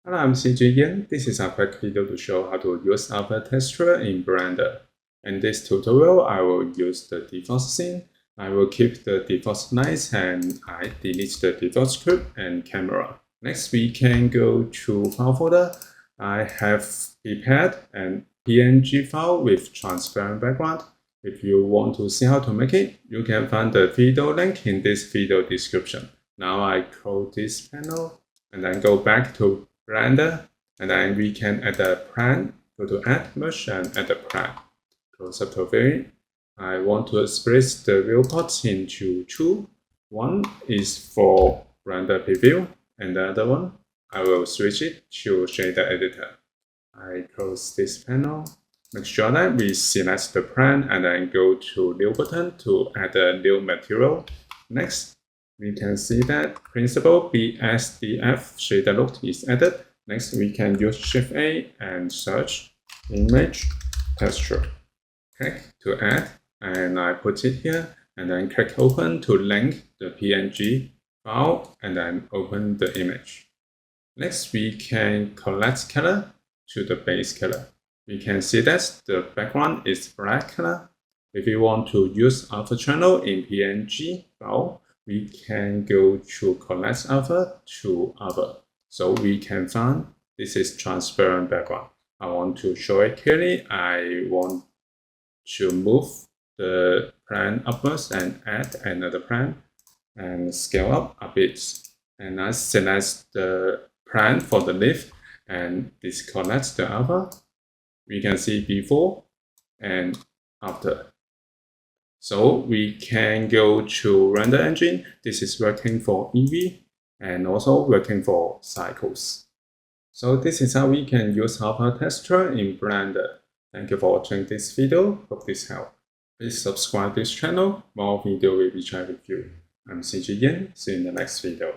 Hello, I'm CJ Yen. This is a quick video to show how to use Alpha Texture in Blender. In this tutorial, I will use the default scene. I will keep the default nice and I delete the default script and camera. Next, we can go to File folder. I have prepared an PNG file with transparent background. If you want to see how to make it, you can find the video link in this video description. Now I close this panel and then go back to Blender, and then we can add a plan. Go to Add, Merge, and add a plan. Close up the view. I want to split the viewports into two. One is for Blender preview, and the other one, I will switch it to shader editor. I close this panel. Make sure that we select the plan and then go to New button to add a new material. Next, we can see that Principal BSDF shader look is added. Next, we can use Shift A and search Image Texture. Click to add, and I put it here, and then click Open to link the PNG file, and then open the image. Next, we can collect color to the base color. We can see that the background is black color. If you want to use alpha channel in PNG file, we can go to Collect Alpha to Alpha. So we can find this is transparent background. I want to show it clearly. I want to move the plan upwards and add another plan and scale up a bit. And I select the plan for the leaf and disconnect the alpha. We can see before and after. So we can go to render engine. This is working for Eevee and also working for Cycles. So this is how we can use Alpha Texture in Blender. Thank you for watching this video. Hope this helped. Please subscribe to this channel. More video will be shared with you. I'm CJ Yen. See you in the next video.